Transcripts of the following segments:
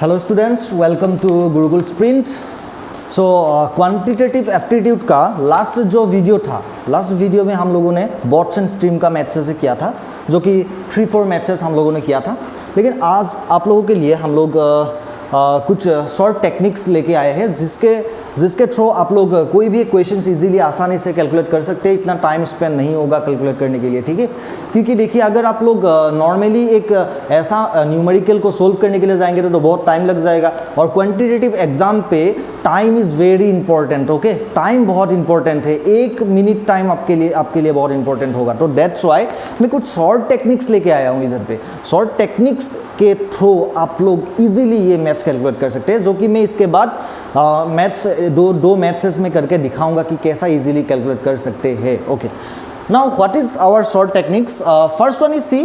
Hello students, welcome to Gurukul sprint. So quantitative aptitude का last जो video था, last video में हम लोगों ने बॉट्स एंड स्ट्रीम का मैथ्स से किया था, जो कि 3-4 मैथ्स हम लोगों ने किया था। लेकिन आज आप लोगों के लिए हम लोग कुछ शॉर्ट टेक्निक्स लेके आए हैं जिसके थ्रू आप लोग कोई भी क्वेश्चंस इजीली आसानी से कैलकुलेट कर सकते हैं। इतना टाइम स्पेंड नहीं होगा कैलकुलेट करने के लिए, ठीक है। क्योंकि देखिए, अगर आप लोग नॉर्मली एक ऐसा न्यूमेरिकल को सोल्व करने के लिए जाएंगे तो बहुत टाइम लग जाएगा। और क्वांटिटेटिव एग्जाम पे time is very important, okay. Time बहुत इंपॉर्टेंट है, 1 मिनट टाइम आपके लिए बहुत इंपॉर्टेंट होगा। तो दैट्स वाई मैं कुछ शॉर्ट टेक्निक्स लेके आया हूँ इधर पे। शॉर्ट टेक्निक्स के थ्रू आप लोग इजीली ये मैथ्स कैलकुलेट कर सकते हैं, जो कि मैं इसके बाद मैथ्स दो मैथ्स में करके दिखाऊंगा कि कैसा इजीली कैलकुलेट कर सकते हैं, okay. Now what is our short techniques? First one is C,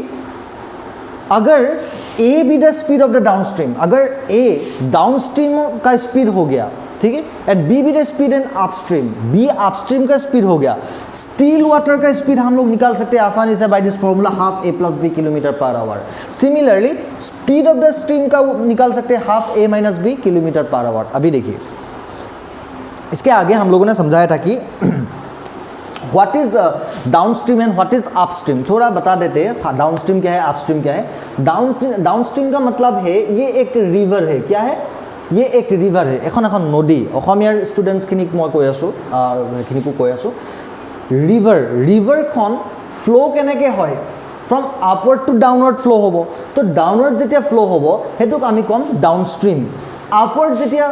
अगर A B the speed of the downstream, अगर ए डाउनस्ट्रीम का स्पीड हो गया, ठीक है, and B B the speed and upstream, B upstream का स्पीड हो गया, स्टिल वाटर का स्पीड हम लोग निकाल सकते हैं आसानी से by this formula half A plus B kilometre per hour. Similarly speed of the stream का निकाल सकते हैं half A minus B kilometre per hour. अभी देखिए, इसके आगे हम लोगों ने समझाया था कि what is downstream and what is upstream. थोड़ा बता देते हैं डाउनस्ट्रीम क्या है, अपस्ट्रीम क्या है। डाउनस्ट्रीम का मतलब है ये एक रिवर है। क्या है? ये एक रिवर है, এখন নদী। অসমীয়াৰ ষ্টুডেণ্টছখিনিক মই কৈ আছোঁ, সেইখিনিকো কৈ আছোঁ। ৰিভাৰখন ফ্ল' কেনেকৈ হয়? From upward to downward flow' হ'ব। তো ডাউনৱাৰ্ড যেতিয়া ফ্ল' হ'ব সেইটোক আমি ক'ম ডাউনষ্ট্ৰীম। আপৱাৰ্ড যেতিয়া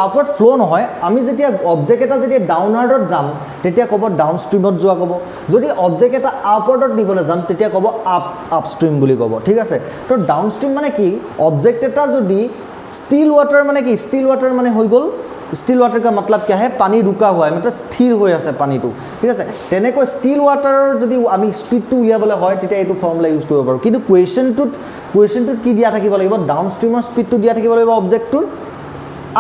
আপৱাৰ্ড ফ্ল' নহয়, আমি যেতিয়া অবজেক্ট এটা যেতিয়া ডাউনৱাৰ্ডত যাম তেতিয়া ক'ব ডাউনষ্ট্ৰীমত যোৱা ক'ব। যদি অবজেক্ট এটা আপৱাৰ্ডত নিবলৈ যাম তেতিয়া ক'ব আপষ্ট্ৰীম বুলি ক'ব, ঠিক আছে। তো ডাউনষ্ট্ৰীম মানে কি? অবজেক্ট এটা যদি स्टिल वाटर माने कि स्टिल वाटर माने हो गल, स्टिल वाटर का मतलब क्या है? पानी रुका हुआ है, मतलब स्थिर हो आछे पानीटो, ठीक है। तेनेको स्टिल वाटर जदि आमी स्पीडटो उलियाबले হয় তেতিয়া एटु फर्मुला यूज কৰিব পাৰো। কিন্তু कुएशनटोत কি দিয়া থাকিব লাগিব? डाउनस्ट्रीমৰ स्पीडटो দিয়া থাকিব লাগিব অবজেক্টটোৰ,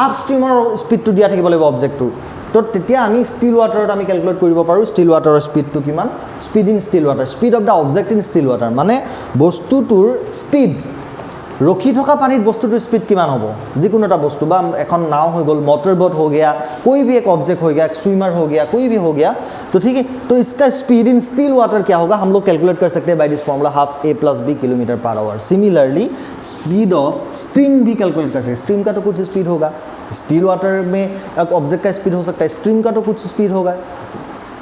আপস্ट्रीমৰ स्पीडटो দিয়া থাকিব লাগিব অবজেক্টটোৰ। তো তেতিয়া আমি স্টিল वाटरত আমি ক্যালকুলেট কৰিব পাৰো স্টিল वाटৰৰ স্পীডটো কিমান। Speed in still water, speed of the object in still water মানে বস্তুটোৰ স্পীড, रखी थका पानी बस्तुटर स्पीड किमान होबो। जिकोनो एटा बस्तु बा एखन नाव हो गल, मोटर बोट हो गया, कोई भी एक ऑब्जेक्ट हो गया, एक स्विमर हो गया, कोई भी हो गया, तो ठीक है। तो इसका स्पीड इन स्टिल वाटर क्या होगा हम लोग कैलकुलेट कर सकते हैं by this formula half A plus B kilometre per hour. Similarly speed of stream भी कैलकुलेट कर सकते हैं। स्ट्रीम का तो कुछ स्पीड होगा, स्टिल वाटर में एक ऑब्जेक्ट का स्पीड हो सकता है, स्ट्रीम का तो कुछ स्पीड होगा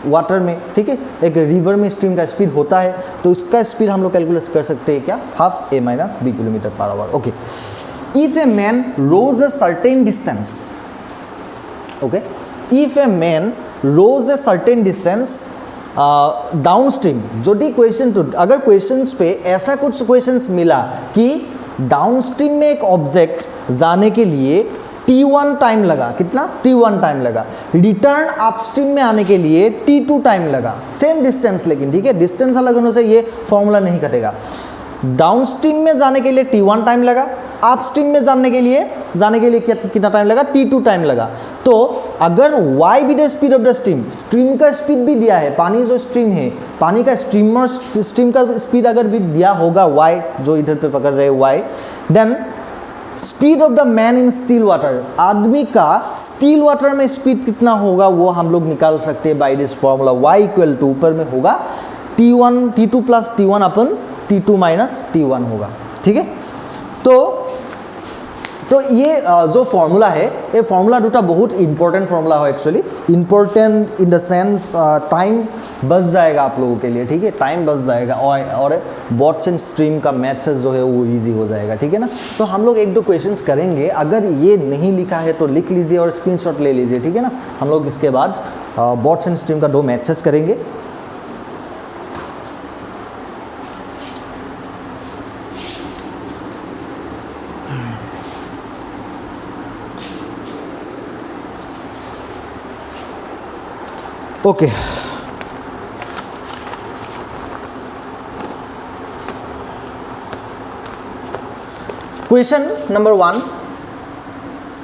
वाटर में, ठीक है। एक रिवर में स्ट्रीम का स्पीड होता है, तो इसका स्पीड हम लोग कैलकुलेट कर सकते हैं क्या? Half A minus B kilometre per hour, okay. If a man rows a certain distance, okay, if a man rows a certain distance downstream, जो क्वेश्चन तो अगर क्वेश्चंस पे ऐसा कुछ क्वेश्चंस मिला कि डाउनस्ट्रीम में एक ऑब्जेक्ट जाने के लिए T1 टाइम लगा, कितना? T1 टाइम लगा। रिटर्न अपस्ट्रीम में आने के लिए T2 टाइम लगा, सेम डिस्टेंस, लेकिन ठीक है, डिस्टेंस अलग होने से ये फॉर्मूला नहीं कटेगा। डाउनस्ट्रीम में जाने के लिए T1 टाइम लगा, अपस्ट्रीम में जाने के लिए कितना टाइम लगा? T2 टाइम लगा। तो अगर y भी the speed of the stream, stream का स्पीड भी दिया है, पानी जो स्ट्रीम है, पानी का स्ट्रीम का स्पीड अगर भी दिया होगा y, जो इधर पे पकड़ रहे y, then speed of the man in still water, आदमी का स्टिल वाटर में स्पीड कितना होगा वो हम लोग निकाल सकते हैं by this formula. y equal to ऊपर में होगा T2 प्लस T1 अपन T2 माइनस T1 होगा, ठीक है। तो ये जो फॉर्मूला है, ये फॉर्मूला दूटा बहुत इंपॉर्टेंट फॉर्मूला है actually. Important in the sense time बच जाएगा आप लोगों के लिए, ठीक है, टाइम बच जाएगा और बॉट्स एंड स्ट्रीम का मैथ्स जो है वो इजी हो जाएगा, ठीक है ना। तो हम लोग 1-2 क्वेश्चंस करेंगे, अगर ये नहीं लिखा है तो लिख लीजिए और स्क्रीनशॉट ले लीजिए, ठीक है ना। हम लोग इसके बाद बॉट्स एंड स्ट्रीम का 2 मैथ्स करेंगे। Okay, question number 1,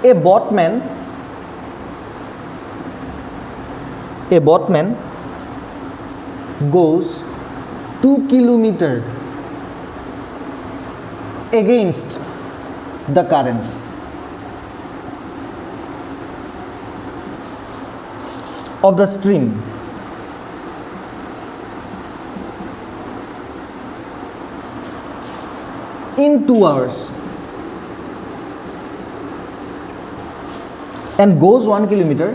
A boatman goes 2 kilometer against the current of the stream in 2 hours and goes 1 kilometer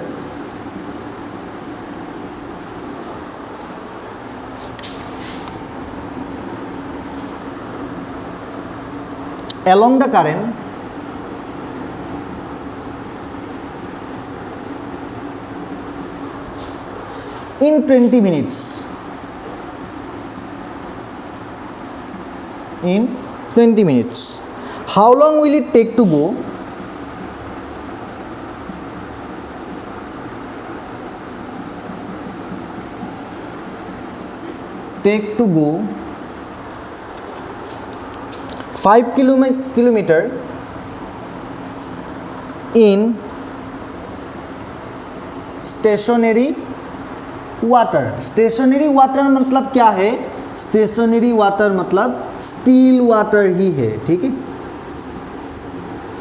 along the current in 20 minutes. In 20 minutes. How long will it take to go? Take to go 5 kilometer in stationary water. Stationary water मतलब क्या है? Stationary water मतलब still water ही है. ठीक है,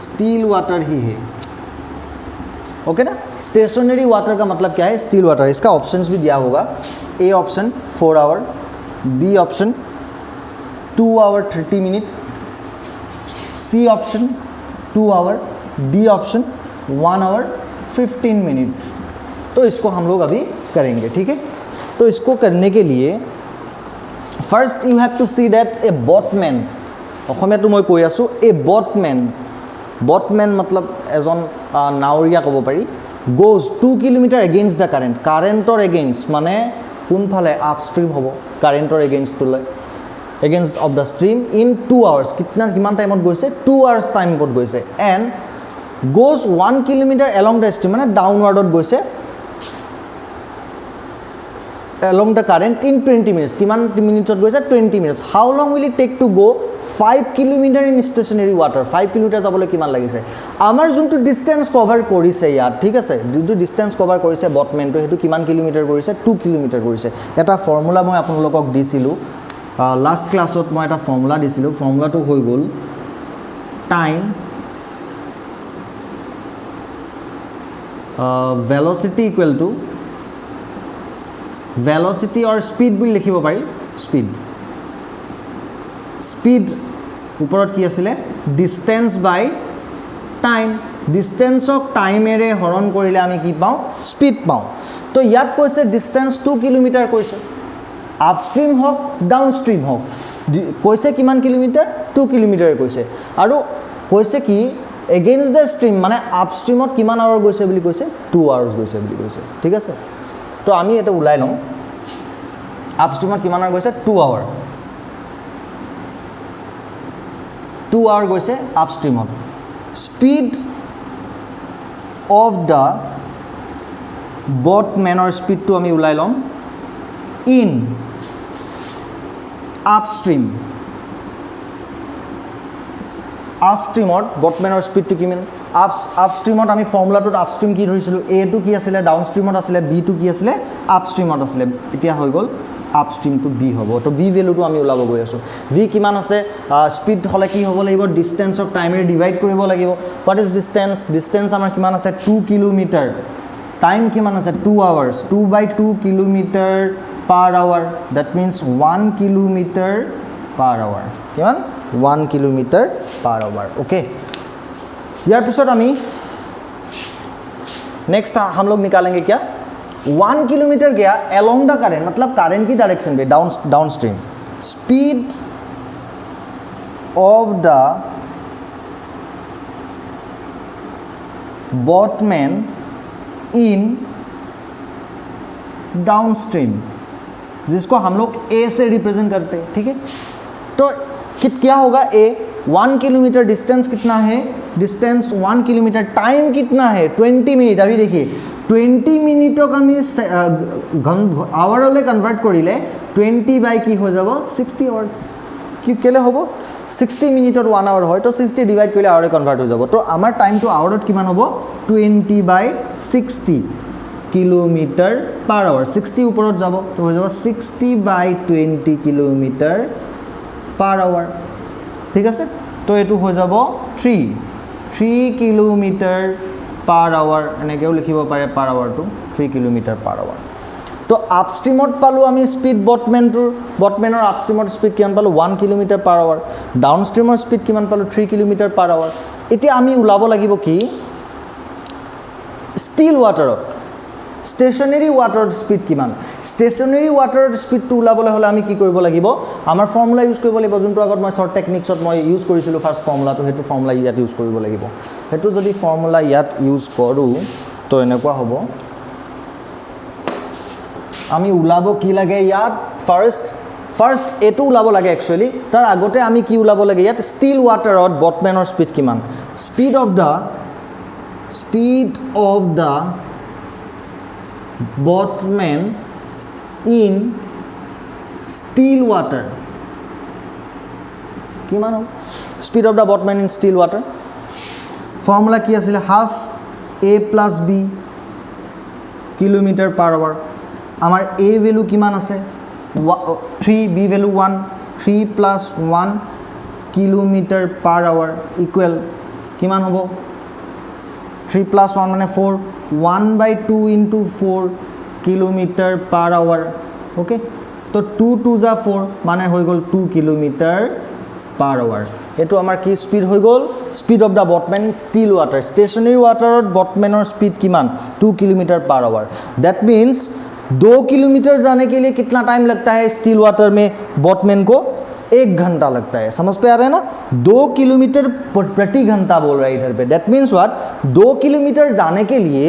steel water ही है. ओके ना. स्टेशनरी वाटर का मतलब क्या है? Still water. इसका ऑप्शंस भी दिया होगा. A option 4 hour, B option 2 hour 30 minute, C option 2 hour, D option 1 hour 15 minute. तो इसको हम लोग अभी करेंगे. ठीक है, तो इसको करने के लिए first you have to see that a boatman. অসমীয়াটো মই কৈ আছোঁ. এ বটমেন. বটমেন मतलब এজন নাৱৰীয়া ক'ব পাৰি. Goes 2 kilometre against the current. কাৰেণ্টৰ এগেইনষ্ট মানে কোনফালে? আপষ্ট্ৰীম হ'ব. কাৰেণ্টৰ এগেইনষ্টটোলৈ against of the stream in 2 hours. কিমান টাইমত গৈছে? 2 আৱাৰ্ছ টাইমত গৈছে. And goes 1 kilometre along the stream মানে ডাউনৱাৰ্ডত গৈছে along the current in 20 minutes. কিমান মিনিটত গৈছে? 20 minutes. How long will it take to go 5 kilometer in stationary water? 5 kilometre যাবলৈ কিমান লাগিছে? আমাৰ যোনটো ডিষ্টেঞ্চ কভাৰ কৰিছে ইয়াত, ঠিক আছে, যোনটো ডিষ্টেঞ্চ কভাৰ কৰিছে বটমেনটো, সেইটো কিমান কিলোমিটাৰ কৰিছে? 2 কিলোমিটাৰ কৰিছে. এটা ফৰ্মুলা মই আপোনালোকক দিছিলোঁ লাষ্ট ক্লাছত. মই এটা ফৰ্মুলা দিছিলোঁ. ফৰ্মুলাটো হৈ গ'ল time velocity equal to velocity or speed বুলি লিখিব পাৰি. speed ওপৰত কি আছিলে? Distance by time. ডিষ্টেঞ্চক টাইমেৰে হৰণ কৰিলে আমি কি পাওঁ? স্পীড পাওঁ. তো ইয়াত কৈছে ডিষ্টেঞ্চ 2 কিলোমিটাৰ কৈছে. আপষ্ট্ৰীম হওক ডাউনষ্ট্ৰীম হওক, কৈছে কিমান কিলোমিটাৰ? 2 কিলোমিটাৰ কৈছে. আৰু কৈছে কি এগেইনষ্ট দ্য ষ্ট্ৰীম মানে আপষ্ট্ৰীমত কিমান আৱাৰ গৈছে বুলি কৈছে? 2 আৱাৰ্ছ গৈছে বুলি কৈছে. ঠিক আছে, তো আমি এটা ওলাই লওঁ. আপষ্ট্ৰীমত কিমান আৱাৰ গৈছে? 2 আৱাৰ. 2 আৱাৰ গৈছে আপষ্ট্ৰীমত. স্পীড অফ দ্য বটমেনৰ স্পীডটো আমি ওলাই ল'ম ইন আপষ্ট্ৰীম. আপষ্ট্ৰীমত বটমেনৰ স্পীডটো কিমান? আপষ্ট্ৰীমত আমি ফৰ্মুলাটোত আপষ্ট্ৰীম কি ধৰিছিলোঁ? এটো কি আছিলে? ডাউনষ্ট্ৰীমত আছিলে. বিটো কি আছিলে? আপষ্ট্ৰীমত আছিলে. এতিয়া হৈ গ'ল আপষ্ট্ৰীমটো বি হ'ব. তো বি ভেলুটো আমি ওলাব গৈ আছোঁ. ভি কিমান আছে? স্পীড হ'লে কি হ'ব লাগিব? ডিষ্টেঞ্চক টাইমেৰে ডিভাইড কৰিব লাগিব. What is distance? ডিষ্টেঞ্চ আমাৰ কিমান আছে? 2 কিলোমিটাৰ. টাইম কিমান আছে? 2 hours. 2/2 kilometre per our. That means 1 kilometre per our. কিমান? 1 किलोमीटर पर आवर. ओके, यार पिछोट आमी नेक्स्ट हम लोग निकालेंगे क्या? 1 किलोमीटर गया along द करेंट मतलब करेंट की डायरेक्शन में down stream. Speed of the boatman in down stream, जिसको हम लोग ए से रिप्रेजेंट करते हैं. ठीक है, तो क्या होगा? ए 1 किलोमीटर डिस्टेंस कितना है? Distance 1 kilometre. टाइम कितना है? 20 मिनट. अभी देखिए 20 मिनिटक आम आवारले कन्भार्ट करिले 20 की हो যাব 60 आवर. कि केले हम 60 मिनिटर 1 आवर है, तो 60 डिवाइड कर आवारे कन्भार्ट हो যাব. तो आमार टाइम तो आवारत किमान हम 20/60 किलोमीटर पर आवर. 60 ऊपर যাব, तो हो যাব 60/20 किलोमीटर पर आवर. ठीक है, तो তো এইটো হৈ যাব 3 কিলোমিটাৰ পাৰ আৱাৰ এনেকৈও লিখিব পাৰে পাৰ আৱাৰটো 3 কিলোমিটাৰ পাৰ আৱাৰ তো আপষ্ট্ৰীমত পালোঁ আমি স্পীড বটমেনৰ আপষ্ট্ৰীমৰ স্পীড কিমান পালোঁ 1 কিলোমিটাৰ পাৰ আৱাৰ ডাউনষ্ট্ৰীমৰ স্পীড কিমান পালোঁ 3 কিলোমিটাৰ পাৰ আৱাৰ এতিয়া আমি ওলাব লাগিব কি ষ্টিল ৱাটাৰত ষ্টেচনাৰী ৱাটাৰৰ স্পীড কিমান ষ্টেচনাৰী ৱাটাৰৰ স্পীডটো ওলাবলৈ হ'লে আমি কি কৰিব লাগিব আমাৰ ফৰ্মুলা ইউজ কৰিব লাগিব যোনটো আগত মই শ্বৰ্ট টেকনিক্সত মই ইউজ কৰিছিলোঁ ফাৰ্ষ্ট ফৰ্মুলাটো সেইটো ফৰ্মুলা ইয়াত ইউজ কৰিব লাগিব সেইটো যদি ফৰ্মুলা ইয়াত ইউজ কৰোঁ তো এনেকুৱা হ'ব আমি ওলাব কি লাগে ইয়াত ফাৰ্ষ্ট এইটো ওলাব লাগে একচুৱেলি তাৰ আগতে আমি কি ওলাব লাগে ইয়াত ষ্টিল ৱাটাৰত বটমেনৰ স্পীড কিমান speed of the boatman in still water কিমান হ'ব speed of the boatman in still water formula কি আছিলে half a plus b kilometre per hour আমাৰ a ভেলু কিমান আছে 3 b ভেলু 1 3 plus 1 kilometre per our equal কিমান হ'ব 3 প্লাছ 1 মানে 4 1/2 ইনটু 4 কিলোমিটাৰ পাৰ আৱাৰ ওকে তো 2 2 যা 4 মানে হৈ গ'ল 2 কিলোমিটাৰ পাৰ আৱাৰ এইটো আমাৰ কি স্পীড হৈ গ'ল speed of the boatman still ৱাটাৰ ষ্টেচনাৰী ৱাটাৰত বটমেনৰ स्पीड किमान 2 kilometre per our that means 2 kilometre जाने के लिए कितना टाइम लगता है स्टील वाटर में बॉटमैन को 1 घंटा लगता है समझ पे आ रहा है ना 2 किलोमीटर प्रति घंटा बोल रहा है इधर पे दैट मीन्स व्हाट 2 किलोमीटर जाने के लिए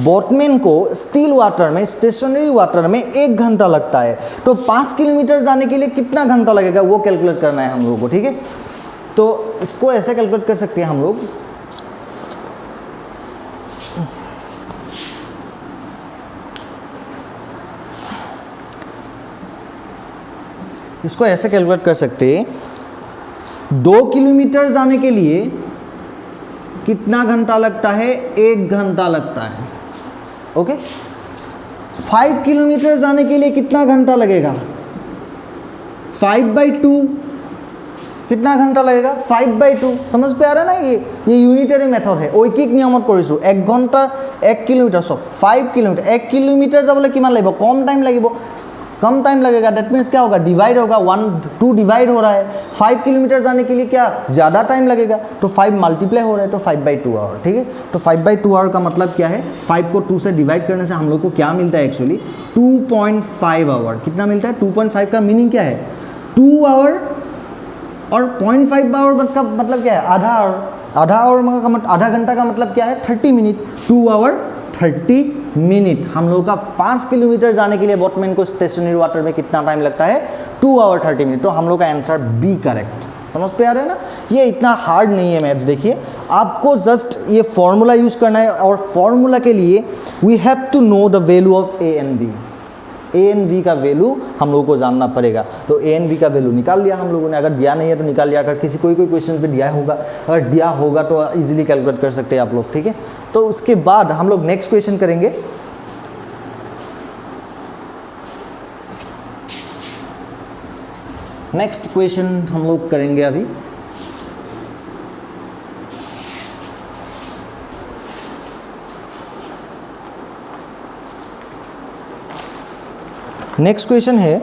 बॉटमैन को स्टील वाटर में स्टेशनरी वाटर में 1 घंटा लगता है तो 5 किलोमीटर जाने के लिए कितना घंटा लगेगा वो कैलकुलेट करना है हम लोगों को ठीक है तो इसको ऐसे कैलकुलेट कर सकते हैं हम लोग इसको ऐसे कैलकुलेट कर सकते हैं 2 किलोमीटर जाने के लिए कितना घंटा लगता है 1 घंटा लगता है ओके 5 किलोमीटर जाने के लिए कितना घंटा लगेगा 5/2 कितना घंटा लगेगा 5/2 समझ पे आ रहा है ना ये यूनिटरी मेथड है ঐকিক নিয়মত কৰিছো 1 ঘন্টা 1 কিলোমিটাৰ সব 5 किलोमीटर 1 किलोमीटर যাবলৈ কিমান লাগিব কম টাইম লাগিব कम टाइम लगेगा दैट मीन्स क्या होगा डिवाइड होगा 1 2 डिवाइड हो रहा है 5 किलोमीटर जाने के लिए क्या ज़्यादा टाइम लगेगा तो 5 मल्टीप्लाई हो रहा है तो 5/2 आवर ठीक है तो 5/2 आवर का मतलब क्या है 5 को 2 से डिवाइड करने से हम लोग को क्या मिलता है एक्चुअली 2.5 आवर कितना मिलता है 2.5 का मीनिंग क्या है 2 आवर और 0.5 आवर का मतलब क्या है आधा आवर आधा घंटा का मतलब क्या है 30 मिनट 2 आवर 30 मिनट हम लोग का 5 किलोमीटर जाने के लिए बॉटमैन को स्टेशनरी वाटर में कितना टाइम लगता है 2 आवर 30 मिनट तो हम लोग का आंसर बी करेक्ट समझ पे आ रहा है ना ये इतना हार्ड नहीं है मैथ्स देखिए आपको जस्ट ये फॉर्मूला यूज़ करना है और फॉर्मूला के लिए we have to know the value of A and V का वैल्यू हम लोगों को जानना पड़ेगा तो ए एन वी का वैल्यू निकाल लिया हम लोगों ने अगर दिया नहीं है तो निकाल लिया अगर कोई क्वेश्चन पे दिया होगा अगर दिया होगा तो इजीली कैलकुलेट कर सकते हैं आप लोग ठीक है तो उसके बाद हम लोग नेक्स्ट क्वेश्चन करेंगे नेक्स्ट क्वेश्चन हम लोग करेंगे अभी नेक्स्ट क्वेश्चन है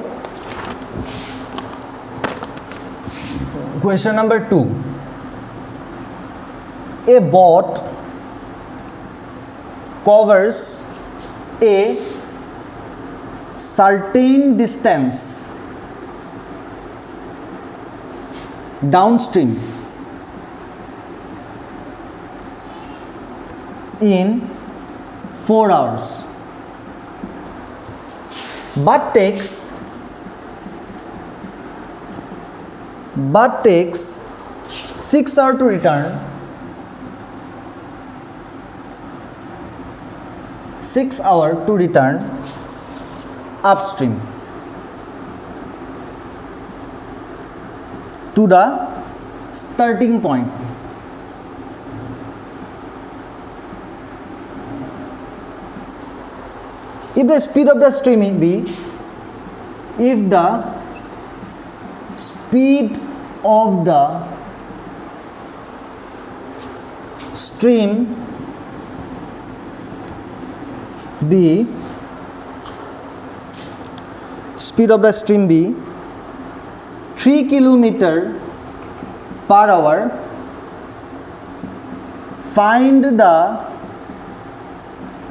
question number 2 A boat covers a certain distance downstream in 4 hours but takes 6 hours to return 6 hours to return upstream to the starting point if the speed of the streaming be if the speed of the stream B, speed of the stream B 3 kilometer per hour, find the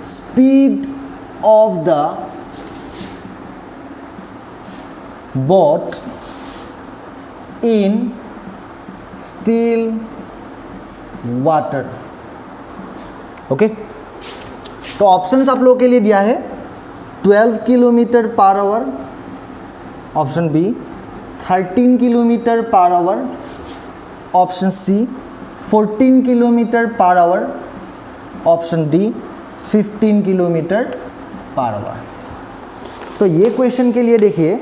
speed of the boat in still water. Okay, तो options आप लोगों के लिए दिया है 12 kilometre per hour option B, 13 kilometre per hour option C, 14 kilometre per hour option D, 15 kilometre per hour. तो ये question के लिए देखिए,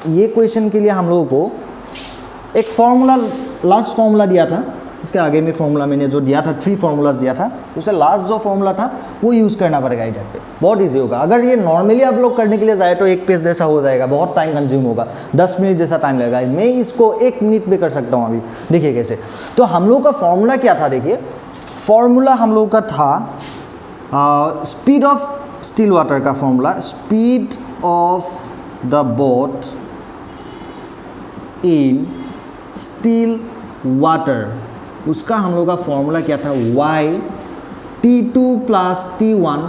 ये क्वेश्चन के लिए हम लोगों को एक फॉर्मूला, लास्ट फॉर्मूला दिया था, इसके आगे में फॉर्मूला मैंने जो दिया था 3 फार्मूलाज दिया था, उससे लास्ट जो फॉर्मूला था वो यूज़ करना पड़ेगा इधर पे। बहुत इजी होगा। अगर ये नॉर्मली आप लोग करने के लिए जाए तो एक पेज जैसा हो जाएगा, बहुत टाइम कंज्यूम होगा, 10 मिनट जैसा टाइम लगेगा। मैं इसको 1 मिनट में कर सकता हूँ अभी। देखिए कैसे। तो हम लोग का फॉर्मूला क्या था, देखिए फॉर्मूला हम लोग का था स्पीड ऑफ स्टिल वाटर का formula, speed of the boat in still water, उसका हम लोग का फॉर्मूला क्या था, y t2 plus t1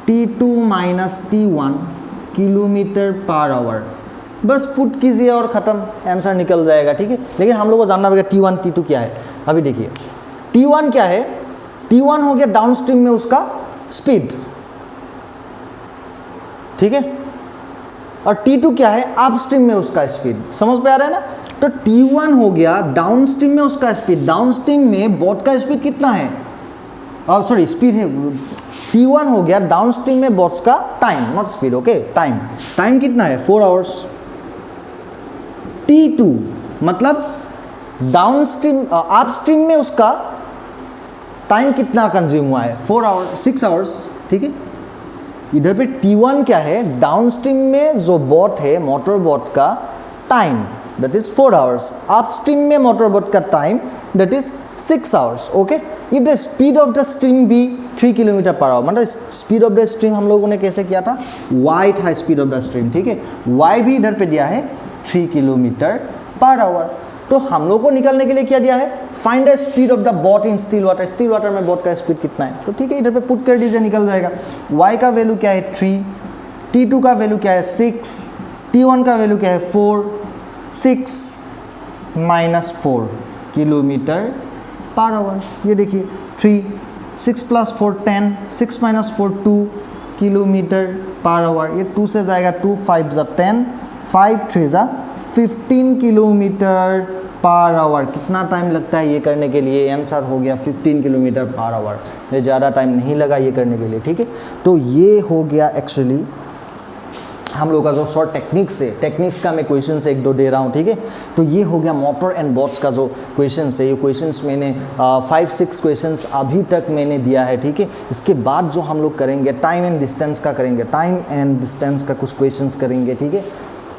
t2 minus t1 kilometre per our. बस पुट कीजिए और ख़त्म, आंसर निकल जाएगा, ठीक है। लेकिन हम लोग को जानना पड़ेगा t1 t2 क्या है। अभी देखिए t1 क्या है, t1 हो गया डाउन स्ट्रीम में उसका स्पीड, ठीक है, और t2 क्या है अप स्ट्रीम में उसका स्पीड। समझ पे आ रहा है ना। तो t1 हो गया डाउन स्ट्रीम में उसका स्पीड, डाउन स्ट्रीम में बोट का स्पीड कितना है, सॉरी स्पीड है, t1 हो गया डाउन स्ट्रीम में बोट्स का time, not speed, okay, time, time कितना है 4 आवर्स। t2 मतलब डाउन स्ट्रीम, अप स्ट्रीम में उसका टाइम कितना कंज्यूम हुआ है 4 आवर्स, 6 आवर्स, ठीक है। इधर पे t1 क्या है, डाउन स्ट्रीम में जो बोट है मोटर बोट का time, that is 4 hours, upstream में motor boat का time that is 6 hours, okay। if the speed of the stream be 3 kilometre per our, मतलब स्पीड ऑफ द स्ट्रीम हम लोगों ने कैसे किया था, y था स्पीड ऑफ द स्ट्रीम, ठीक है, y भी इधर पे दिया है 3 किलोमीटर पर आवर। तो हम लोग को निकालने के लिए क्या दिया है, find the speed of the boat in still water, still water में बोट का स्पीड कितना है। तो ठीक है, इधर पे पुट कर दीजिए, निकल जाएगा। y का वैल्यू क्या है 3, t2 का वैल्यू क्या है 6, t1 का वैल्यू क्या है 4, 6 माइनस 4 किलोमीटर पर आवर। ये देखिए 3, 6 plus 4 10, 6 minus 4 2 kilometre per our. ये 2 से जाएगा 2, 5 जा 10, 5 3 जा 15 किलोमीटर पर आवर। कितना टाइम लगता है ये करने के लिए, आंसर हो गया 15 किलोमीटर पर आवर। ये ज़्यादा टाइम नहीं लगा ये करने के लिए, ठीक है। तो ये हो गया एक्चुअली हम लोग का जो शॉर्ट टेक्निक्स है, टेक्निक्स का मैं क्वेश्चन से 1-2 दे रहा हूँ, ठीक है। तो ये हो गया मोटर एंड बोट्स का जो क्वेश्चन है। ये क्वेश्चंस मैंने 5-6 क्वेश्चंस अभी तक मैंने दिया है, ठीक है। इसके बाद जो हम लोग करेंगे टाइम एंड डिस्टेंस का करेंगे, टाइम एंड डिस्टेंस का कुछ क्वेश्चंस करेंगे, ठीक है।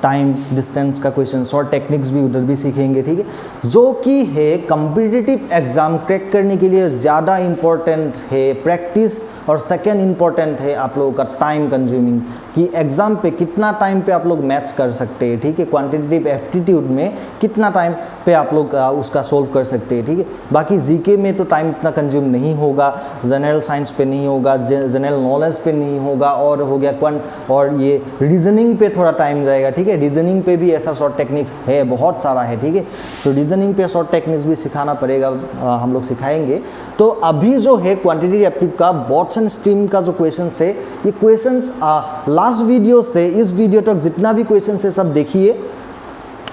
टाइम डिस्टेंस का क्वेश्चन, शॉर्ट टेक्निक्स भी उधर भी सीखेंगे, ठीक है। जो कि है कॉम्पिटिटिव एग्जाम क्रैक करने के लिए ज़्यादा इम्पोर्टेंट है प्रैक्टिस, और सेकेंड इम्पॉर्टेंट है आप लोगों का टाइम कंज्यूमिंग, कि एग्ज़ाम पे कितना टाइम पे आप लोग मैथ्स कर सकते हैं, ठीक है। क्वांटिटेटिव एप्टीट्यूड में कितना टाइम पे आप लोग उसका सोल्व कर सकते हैं, ठीक है। बाकी जीके में तो टाइम इतना कंज्यूम नहीं होगा, जनरल साइंस पे नहीं होगा, जनरल नॉलेज पे नहीं होगा, और हो गया और ये रीजनिंग पे थोड़ा टाइम जाएगा, ठीक है। रीजनिंग पे भी ऐसा शॉर्ट टेक्निक्स है, बहुत सारा है, ठीक है। तो रीजनिंग पे शॉर्ट टेक्निक्स भी सिखाना पड़ेगा, हम लोग सिखाएंगे। तो अभी जो है क्वांटिटेटिव एप्टीट्यूड का बोट्स एंड स्ट्रीम का जो क्वेश्चन है, ये क्वेश्चन लास्ट वीडियो से इस वीडियो तक जितना भी क्वेश्चन है सब देखिए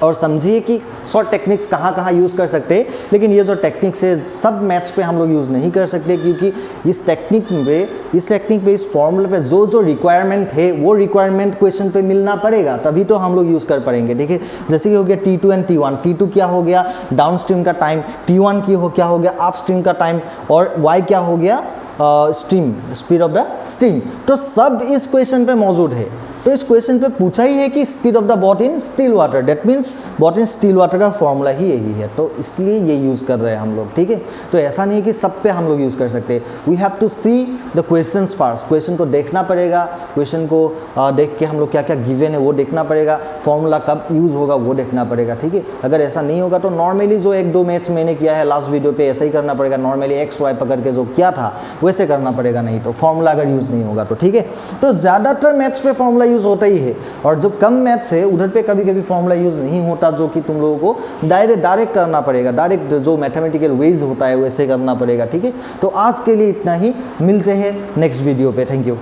और समझिए कि शॉर्ट टेक्निक्स कहाँ कहाँ यूज़ कर सकते हैं। लेकिन ये जो टेक्निक्स है सब मैथ्स पे हम लोग यूज़ नहीं कर सकते, क्योंकि इस टेक्निक पे इस फॉर्मूले पे जो जो रिक्वायरमेंट है वो रिक्वायरमेंट क्वेश्चन पे मिलना पड़ेगा, तभी तो हम लोग यूज़ कर पाएंगे। देखिए जैसे कि हो गया T2 एंड T1, T2 क्या हो गया डाउन स्ट्रीम का टाइम, T1 क्या हो गया अप स्ट्रीम का टाइम, और Y क्या हो गया stream, speed of the stream. तो सब इस क्वेश्चन पे मौजूद है, तो इस क्वेश्चन पे पूछा ही है कि speed of the boat in still water, that means boat in still water का फॉर्मूला ही यही है, तो इसलिए ये यूज़ कर रहे हैं हम लोग, ठीक है। तो ऐसा नहीं है कि सब पे हम लोग यूज़ कर सकते, we have to see the question first, question को देखना पड़ेगा, क्वेश्चन को देख के हम लोग क्या क्या गिवन है वो देखना पड़ेगा, फॉर्मूला कब यूज़ होगा वो देखना पड़ेगा, ठीक है। अगर ऐसा नहीं होगा तो नॉर्मली जो 1-2 मैथ्स मैंने किया है लास्ट वीडियो पे ऐसा ही करना पड़ेगा, नॉर्मली एक्स वाई पकड़ के जो किया था वैसे करना पड़ेगा, नहीं तो फॉर्मूला अगर यूज़ नहीं होगा तो, ठीक है। तो ज़्यादातर मैथ्स पे फॉर्मूला यूज़ होता ही है, और जो कम मैथ्स है उधर पे कभी कभी फॉर्मूला यूज़ नहीं होता, जो कि तुम लोगों को डायरेक्ट करना पड़ेगा, डायरेक्ट जो मैथमेटिकल वेज होता है वैसे करना पड़ेगा, ठीक है। तो आज के लिए इतना ही, मिलते हैं नेक्स्ट वीडियो पे, थैंक यू।